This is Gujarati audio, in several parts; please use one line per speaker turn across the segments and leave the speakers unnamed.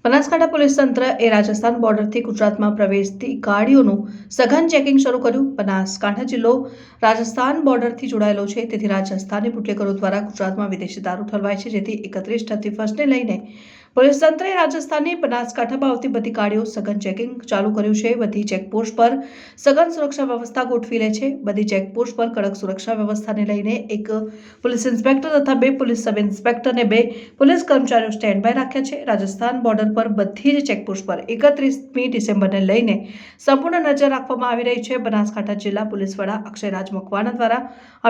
બનાસકાંઠા પોલીસ તંત્ર એ રાજસ્થાન બોર્ડરથી ગુજરાતમાં પ્રવેશતી ગાડીઓનું સઘન ચેકિંગ શરૂ કર્યું। બનાસકાંઠા જિલ્લો રાજસ્થાન બોર્ડરથી જોડાયેલો છે, તેથી રાજસ્થાની બુટલેગરો દ્વારા ગુજરાતમાં વિદેશી દારૂ ઠલવાય છે, જેથી 31/31ને લઈને પોલીસ તંત્રએ રાજસ્થાનની બનાસકાંઠામાં આવતી બધી ગાડીઓ સઘન ચેકિંગ ચાલુ કર્યું છે। બધી ચેકપોસ્ટ પર સઘન સુરક્ષા વ્યવસ્થા ગોઠવી લે છે। બધી ચેકપોસ્ટ પર કડક સુરક્ષા વ્યવસ્થાને લઈને એક પોલીસ ઇન્સ્પેક્ટર તથા 2 પોલીસ સબ ઇન્સ્પેક્ટર અને 2 પોલીસ કર્મચારીઓ સ્ટેન્ડ બાય રાખ્યા છે। રાજસ્થાન બોર્ડર પર બધી જ ચેકપોસ્ટ પર 31મી ડિસેમ્બરને લઈને સંપૂર્ણ નજર રાખવામાં આવી રહી છે। બનાસકાંઠા જિલ્લા પોલીસ વડા અક્ષયરાજ મકવાણા દ્વારા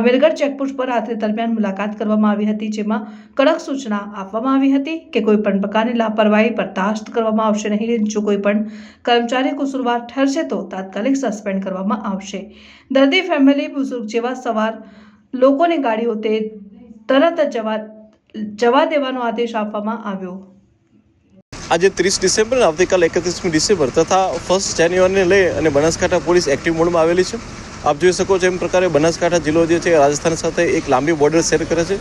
અમીરગઢ ચેકપોસ્ટ પર રાત્રિ દરમિયાન મુલાકાત કરવામાં આવી હતી, જેમાં કડક સૂચના આપવામાં આવી હતી કે કોઈ પણ પ્રકારની લાપરવાહી બર્દાશ્ત કરવામાં આવશે નહીં। જો કોઈ પણ કર્મચારી કસૂરવાર ઠરશે તો તાત્કાલિક સસ્પેન્ડ કરવામાં આવશે। દર્દી, ફેમિલી, બુઝુર્ગ જેવા સવાર લોકોની ગાડીઓ તે તરત જવા દેવાનો આદેશ આપવામાં આવ્યો।
આજે 30 ડિસેમ્બર અને આવતીકાલે 31મી ડિસેમ્બર તથા 1 જાન્યુઆરીને લઈ અને બનાસકાંઠા પોલીસ એક્ટિવ મોડમાં આવેલી છે। આપ જોઈ શકો છો એમ પ્રકારે બનાસકાંઠા જિલ્લો જે છે રાજસ્થાન સાથે એક લાંબી બોર્ડર શેર કરે છે,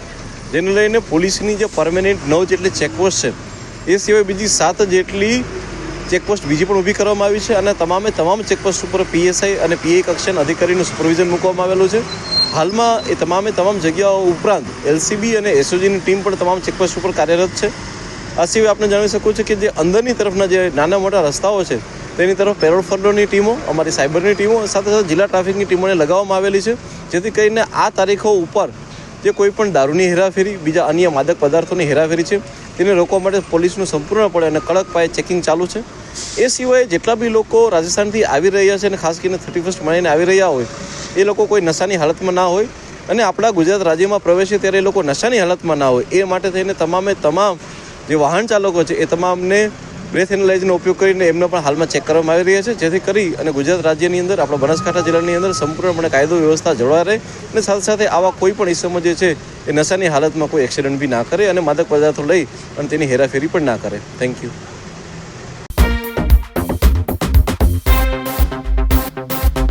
જેને લઈને પોલીસની જે પરમેનન્ટ 9 જેટલી ચેકપોસ્ટ છે, એ સિવાય બીજી 7 જેટલી ચેકપોસ્ટ બીજી પણ ઊભી કરવામાં આવી છે અને તમામ ચેકપોસ્ટ ઉપર પીએસઆઈ અને પીઆઈ કક્ષાના અધિકારીનું સુપરવિઝન મૂકવામાં આવેલું છે। હાલમાં એ તમામ જગ્યાઓ ઉપરાંત એલસીબી અને એસઓજીની ટીમ પણ તમામ ચેકપોસ્ટ ઉપર કાર્યરત છે। આ સિવાય આપણે જાણી શકું છું કે જે અંદરની તરફના જે નાના મોટા રસ્તાઓ છે તેની તરફ પેરોલ ફંડોની ટીમો, અમારી સાયબરની ટીમો સાથે જિલ્લા ટ્રાફિકની ટીમોને લગાવવામાં આવેલી છે, જેથી કરીને આ તારીખો ઉપર જે કોઈ પણ દારૂની હેરાફેરી, બીજા અન્ય માદક પદાર્થોની હેરાફેરી છે તેને રોકવા માટે પોલીસનું સંપૂર્ણપણે અને કડક પાયે ચેકિંગ ચાલુ છે। એ સિવાય જેટલા બી લોકો રાજસ્થાનથી આવી રહ્યા છે અને ખાસ કરીને 31 મહિને આવી રહ્યા હોય, એ લોકો કોઈ નશાની હાલતમાં ના હોય અને આપણા ગુજરાત રાજ્યમાં પ્રવેશે ત્યારે એ લોકો નશાની હાલતમાં ના હોય, એ માટે થઈને તમામ જે વાહન ચાલકો છે એ તમામને બ્રેથ એનાલાઇઝરનો ઉપયોગ કરીને એમને પણ હાલમાં ચેક કરવામાં આવી રહ્યા છે, જેથી કરી અને ગુજરાત રાજ્યની અંદર, આપણા બનાસકાંઠા જિલ્લાની અંદર સંપૂર્ણપણે કાયદો વ્યવસ્થા જળવાઈ રહે અને સાથે આવા કોઈ પણ ઇસમો જે છે એ નશાની હાલતમાં કોઈ એક્સિડન્ટ બી ના કરે અને માદક પદાર્થો લઈ અને તેની હેરાફેરી પણ ના કરે। Thank you.